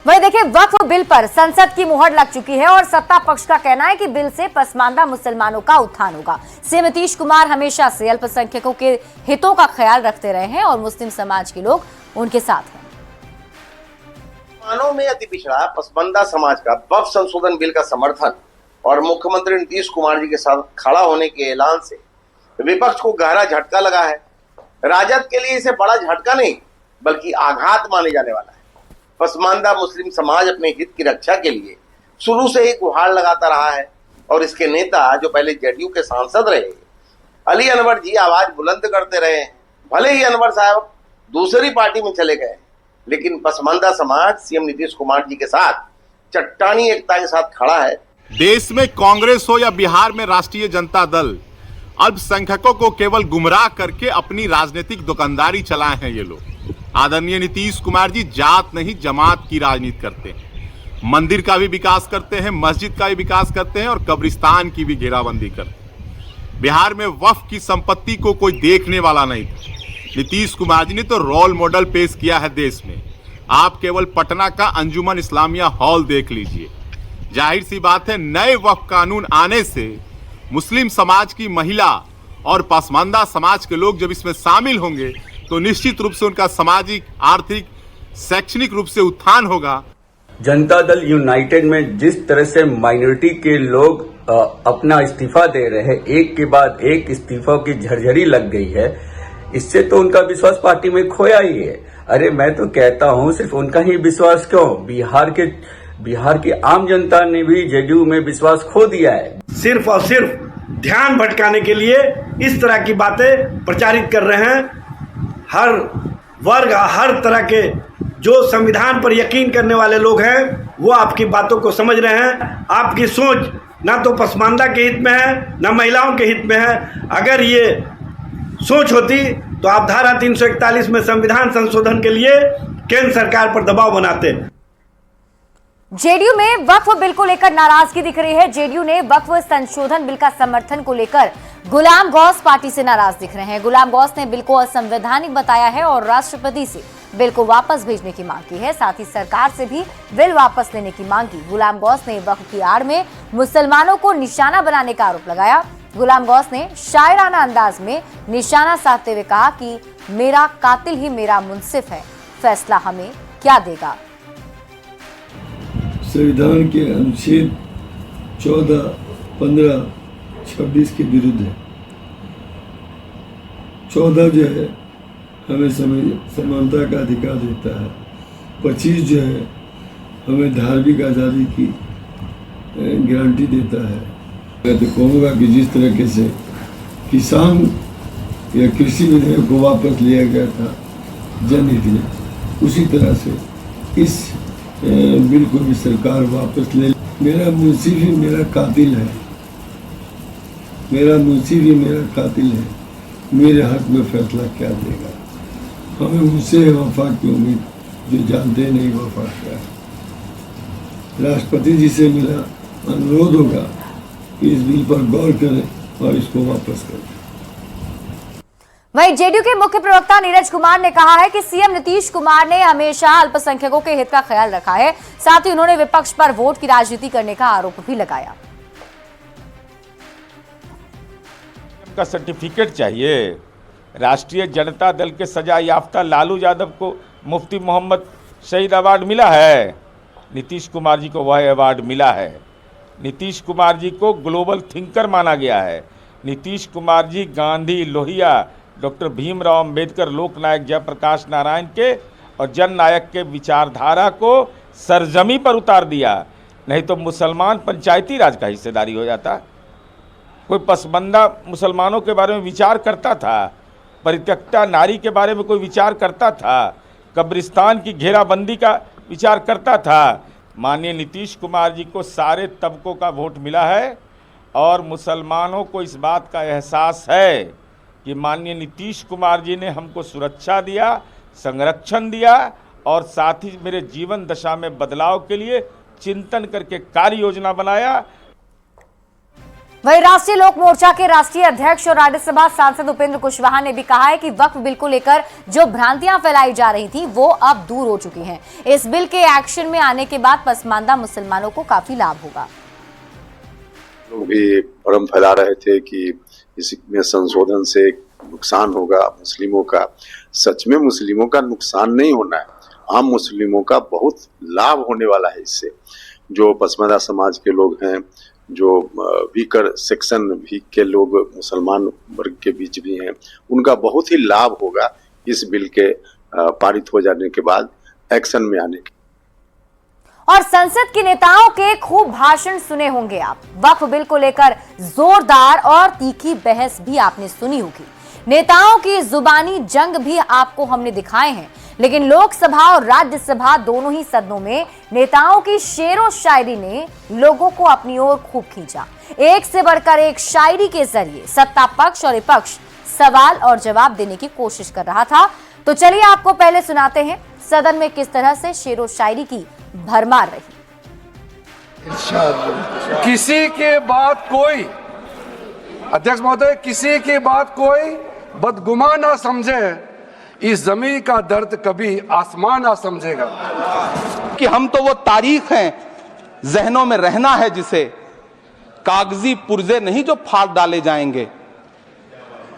वही देखिए, वक्फ बिल पर संसद की मुहर लग चुकी है और सत्ता पक्ष का कहना है कि बिल से पसमानदा मुसलमानों का उत्थान होगा। सीएम नीतीश कुमार हमेशा से अल्पसंख्यकों के हितों का ख्याल रखते रहे हैं और मुस्लिम समाज के लोग उनके साथ हैं। मुसलमानों में अति पिछड़ा पसमानदा समाज का वक्फ संशोधन बिल का समर्थन और मुख्यमंत्री नीतीश कुमार जी के साथ खड़ा होने के ऐलान से विपक्ष को गहरा झटका लगा है। राजद के लिए इसे बड़ा झटका नहीं बल्कि आघात माने जाने वाला है। पसमानदा मुस्लिम समाज अपने हित की रक्षा के लिए शुरू से ही गुहार लगाता रहा है और इसके नेता जो पहले जेडीयू के सांसद रहे अली अनवर जी आवाज बुलंद करते रहे हैं। भले ही अनवर साहब दूसरी पार्टी में चले गए, लेकिन पसमानदा समाज सीएम नीतीश कुमार जी के साथ चट्टानी एकता के साथ खड़ा है। देश में कांग्रेस हो या बिहार में राष्ट्रीय जनता दल, अल्पसंख्यकों को केवल गुमराह करके अपनी राजनीतिक दुकानदारी चलाए हैं ये लोग। आदरणीय नीतीश कुमार जी जात नहीं जमात की राजनीति करते हैं। मंदिर का भी विकास करते हैं, मस्जिद का भी विकास करते हैं और कब्रिस्तान की भी घेराबंदी करते हैं। बिहार में वक्फ की संपत्ति को कोई देखने वाला नहीं था। नीतीश कुमार जी ने तो रोल मॉडल पेश किया है देश में। आप केवल पटना का अंजुमन इस्लामिया हॉल देख लीजिए। जाहिर सी बात है, नए वक्फ कानून आने से मुस्लिम समाज की महिला और पसमानदा समाज के लोग जब इसमें शामिल होंगे तो निश्चित रूप से उनका सामाजिक, आर्थिक, शैक्षणिक रूप से उत्थान होगा। जनता दल यूनाइटेड में जिस तरह से माइनॉरिटी के लोग अपना इस्तीफा दे रहे हैं, एक के बाद एक इस्तीफा की झरझरी लग गई है, इससे तो उनका विश्वास पार्टी में खोया ही है। अरे मैं तो कहता हूं सिर्फ उनका ही विश्वास क्यों, बिहार की आम जनता ने भी जेडीयू में विश्वास खो दिया है। सिर्फ और सिर्फ ध्यान भटकाने के लिए इस तरह की बातें प्रचारित कर रहे हैं। हर वर्ग, हर तरह के जो संविधान पर यकीन करने वाले लोग हैं वो आपकी बातों को समझ रहे हैं। आपकी सोच ना तो पसमानदा के हित में है ना महिलाओं के हित में है। अगर ये सोच होती तो आप धारा 341 में संविधान संशोधन के लिए केंद्र सरकार पर दबाव बनाते। जेडीयू में वक्फ बिल को लेकर नाराजगी दिख रही है। जेडीयू ने वक्फ संशोधन बिल का समर्थन को लेकर गुलाम गौस पार्टी से नाराज दिख रहे हैं। गुलाम गौस ने बिल को असंवैधानिक बताया है और राष्ट्रपति से बिल को वापस भेजने की मांग की है। साथ ही सरकार से भी बिल वापस लेने की मांग की। गुलाम गौस ने वक्फ की आड़ में मुसलमानों को निशाना बनाने का आरोप लगाया। गुलाम गौस ने शायराना अंदाज में निशाना साधते हुए कहा कि मेरा कातिल ही मेरा मुंसिफ है, फैसला हमें क्या देगा। संविधान के अनुच्छेद 14, 15, 26 के विरुद्ध है। 14 जो है हमें समानता का अधिकार देता है। 25 जो है हमें धार्मिक आज़ादी की गारंटी देता है। मैं तो कहूँगा कि जिस तरीके से किसान या कृषि विधेयक को वापस लिया गया था जनहित में, उसी तरह से इस बिल को भी सरकार वापस ले। मेरा मुंसिफ ही मेरा कातिल है, मेरा मुंसिफ ही मेरा कातिल है, मेरे हक में फैसला क्या देगा। हमें उनसे वफा की उम्मीद जो जानते नहीं वफा क्या है। राष्ट्रपति जी से मेरा अनुरोध होगा कि इस बिल पर गौर करें और इसको वापस करें। वहीं जेडीयू के मुख्य प्रवक्ता नीरज कुमार ने कहा है कि सीएम नीतीश कुमार ने हमेशा अल्पसंख्यकों के हित का ख्याल रखा है। साथ ही उन्होंने विपक्ष पर वोट की राजनीति करने का आरोप भी लगाया। का सर्टिफिकेट चाहिए। राष्ट्रीय जनता दल के सजा याफ्ता लालू यादव को मुफ्ती मोहम्मद शहीद अवार्ड मिला है, नीतीश कुमार जी को वह अवार्ड मिला है। नीतीश कुमार जी को ग्लोबल थिंकर माना गया है। नीतीश कुमार जी गांधी, लोहिया, डॉक्टर भीमराव अंबेडकर, लोकनायक जयप्रकाश नारायण के और जननायक के विचारधारा को सरजमी पर उतार दिया। नहीं तो मुसलमान पंचायती राज का हिस्सेदारी हो जाता। कोई पसमानदा मुसलमानों के बारे में विचार करता था, परित्यक्ता नारी के बारे में कोई विचार करता था, कब्रिस्तान की घेराबंदी का विचार करता था। माननीय नीतीश कुमार जी को सारे तबकों का वोट मिला है और मुसलमानों को इस बात का एहसास है कि माननीय नीतीश कुमार जी ने हमको सुरक्षा दिया, संरक्षण दिया और साथ ही मेरे जीवन दशा में बदलाव के लिए चिंतन करके कार्य योजना बनाया। वहीं राष्ट्रीय लोक मोर्चा के राष्ट्रीय अध्यक्ष और राज्यसभा सांसद उपेंद्र कुशवाहा ने भी कहा है कि वक्फ बिल को लेकर जो भ्रांतियां फैलाई जा रही थी वो अब दूर हो चुकी हैं। इस बिल के एक्शन में आने के बाद पसमानदा मुसलमानों को काफी लाभ होगा। लोग भी भ्रम फैला रहे थे कि इसमें संशोधन से नुकसान होगा मुस्लिमों का। सच में मुस्लिमों का नुकसान नहीं होना है, आम मुस्लिमों का बहुत लाभ होने वाला है इससे। जो पसमानदा समाज के लोग हैं, जो वीकर सेक्शन भी के लोग मुसलमान वर्ग के बीच भी हैं, उनका बहुत ही लाभ होगा इस बिल के पारित हो जाने के बाद, एक्शन में आने के। और संसद के नेताओं के खूब भाषण सुने होंगे आप। वक्फ बिल को लेकर जोरदार और तीखी बहस भी आपने सुनी होगी। नेताओं की जुबानी जंग भी आपको हमने दिखाए हैं, लेकिन लोकसभा और राज्यसभा दोनों ही सदनों में नेताओं की शेरो शायरी ने लोगों को अपनी ओर खूब खींचा। एक से बढ़कर एक शायरी के जरिए सत्ता पक्ष और विपक्ष सवाल और जवाब देने की कोशिश कर रहा था। तो चलिए आपको पहले सुनाते हैं सदन में किस तरह से शेरो शायरी की भरमार रही। किसी के बात कोई, अध्यक्ष महोदय, किसी की बात कोई बदगुमा ना समझे, इस जमीन का दर्द कभी आसमान ना समझेगा। कि हम तो वो तारीख हैं, जहनों में रहना है जिसे, कागजी पुर्जे नहीं जो फाड़ डाले जाएंगे।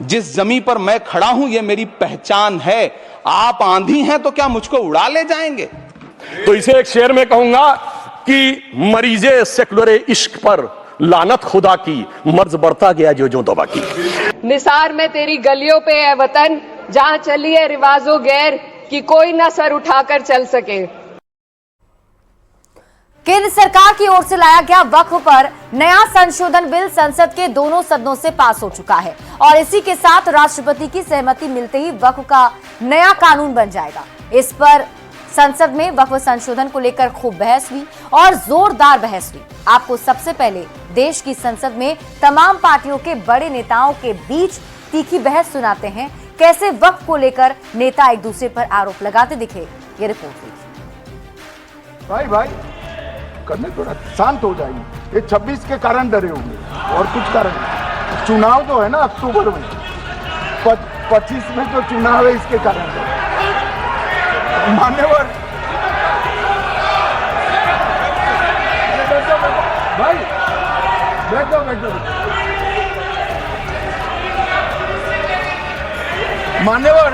जिस जमीन पर मैं खड़ा हूं ये मेरी पहचान है। आप आंधी हैं तो क्या मुझको उड़ा ले जाएंगे? तो इसे एक शेर में कहूंगा कि मरीजे सेकुलर इश्क पर लानत खुदा की, मर्ज बढ़ता गया जो जो दबा की। निसार में तेरी गलियों पे है वतन, जहां चली है रिवाजो गैर कि कोई ना सर उठाकर चल सके। केंद्र सरकार की ओर से लाया गया वक्फ पर नया संशोधन बिल संसद के दोनों सदनों से पास हो चुका है और इसी के साथ राष्ट्रपति की सहमति मिलते ही वक्फ का नया कानून बन जाएगा। इस पर संसद में वक्फ संशोधन को लेकर खूब बहस हुई और जोरदार बहस हुई। आपको सबसे पहले देश की संसद में तमाम पार्टियों के बड़े नेताओं के बीच तीखी बहस सुनाते हैं। कैसे वक्फ को लेकर नेता एक दूसरे पर आरोप लगाते दिखे, ये रिपोर्ट देखिए। भाई करने थोड़ा शांत हो जाइए। ये 26 के कारण डरे होंगे और कुछ कारण नहीं। चुनाव जो है ना अक्टूबर में, 25 में जो चुनाव है इसके कारण मान्यवर भाई बैठो मान्यवर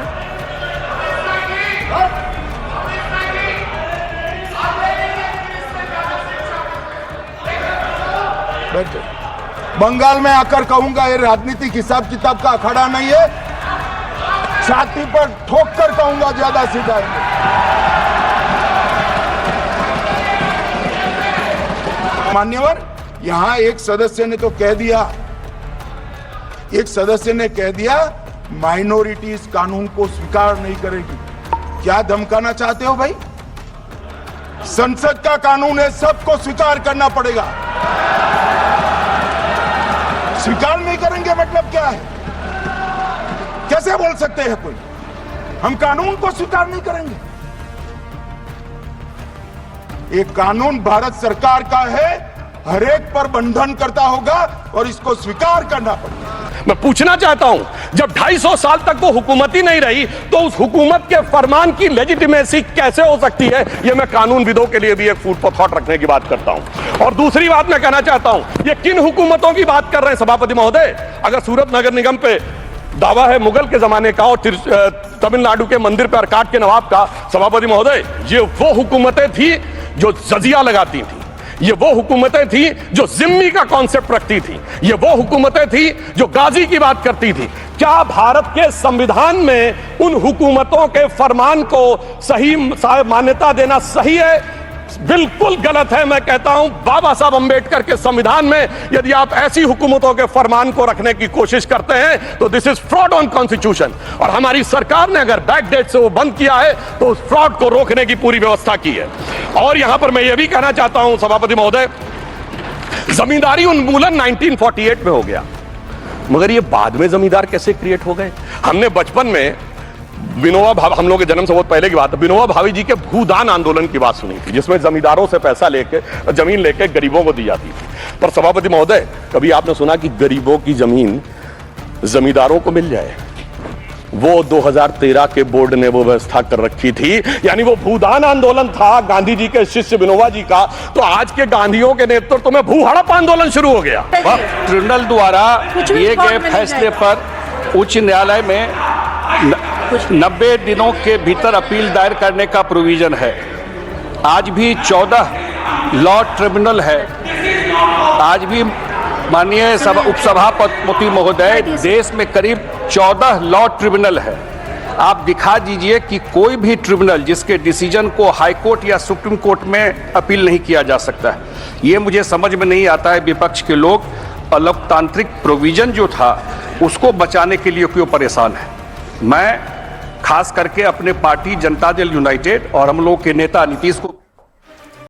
बंगाल में आकर कहूंगा ये राजनीतिक हिसाब किताब का अखाड़ा नहीं है। छाती पर ठोक कर कहूंगा ज्यादा सीधा है। मान्यवर, यहां एक सदस्य ने तो कह दिया, माइनॉरिटी इस कानून को स्वीकार नहीं करेगी। क्या धमकाना चाहते हो भाई? संसद का कानून है, सबको स्वीकार करना पड़ेगा। स्वीकार नहीं करेंगे मतलब क्या है? कैसे बोल सकते हैं कोई हम कानून को स्वीकार नहीं करेंगे? एक कानून भारत सरकार का है, हर एक पर बंधन करता होगा और इसको स्वीकार करना पड़ेगा। मैं पूछना चाहता हूं, जब 250 साल तक वो हुकूमत ही नहीं रही तो उस हुकूमत के फरमान की लेजिटिमेसी कैसे हो सकती है? ये मैं कानूनविदों के लिए भी एक फूड फॉर थॉट रखने की बात करता हूं। और दूसरी बात मैं कहना चाहता हूं, ये किन हुकूमतों की बात कर रहे हैं सभापति महोदय? अगर सूरत नगर निगम पे दावा है मुगल के जमाने का और तमिलनाडु के मंदिर पर अरकाट के नवाब का, सभापति महोदय, ये वो हुकूमतें थी जो जजिया लगाती थी। ये वो हुकूमतें थी जो जिम्मी का कॉन्सेप्ट रखती थी। ये वो हुकूमतें थी जो गाजी की बात करती थी। क्या भारत के संविधान में उन हुकूमतों के फरमान को सही मान्यता देना सही है? बिल्कुल गलत है। मैं कहता हूं बाबा साहब अंबेडकर के संविधान में यदि आप ऐसी हुकूमतों के फरमान को रखने की कोशिश करते हैं तो this is fraud on constitution. और हमारी सरकार ने अगर बैकडेट से वो बंद किया है तो उस फ्रॉड को रोकने की पूरी व्यवस्था की है। और यहां पर मैं ये भी कहना चाहता हूं सभापति महोदय, जमींदारी उन्मूलन 1948 में हो गया, मगर ये बाद में जमींदार कैसे क्रिएट हो गए? हमने बचपन में विनोबा भावे, हम लोग के जन्म से बहुत पहले की बात है, विनोबा भावे जी के भूदान आंदोलन की बात सुनी थी, जिसमें जमींदारों से पैसा लेके, जमीन लेके गरीबों को दी जाती थी। पर सभापति महोदय, कभी आपने सुना कि गरीबों की जमीन जमींदारों को मिल जाए? वो 2013 के बोर्ड ने वो व्यवस्था कर रखी थी। यानी वो भूदान आंदोलन था गांधी जी के शिष्य विनोबा जी का, तो आज के गांधियों के नेतृत्व में भू हड़प आंदोलन शुरू हो गया। ट्रिब्यूनल द्वारा दिए गए फैसले पर उच्च न्यायालय में 90 दिनों के भीतर अपील दायर करने का प्रोविजन है। आज भी 14 लॉ ट्रिब्यूनल है। आज भी माननीय उपसभापति महोदय, देश में करीब 14 लॉ ट्रिब्यूनल है। आप दिखा दीजिए कि कोई भी ट्रिब्यूनल जिसके डिसीजन को हाई कोर्ट या सुप्रीम कोर्ट में अपील नहीं किया जा सकता है। ये मुझे समझ में नहीं आता है, विपक्ष के लोग लोकतांत्रिक प्रोविजन जो था उसको बचाने के लिए क्यों परेशान है। मैं खास करके अपने पार्टी जनता दल यूनाइटेड और हम लोग के नेता नीतीश को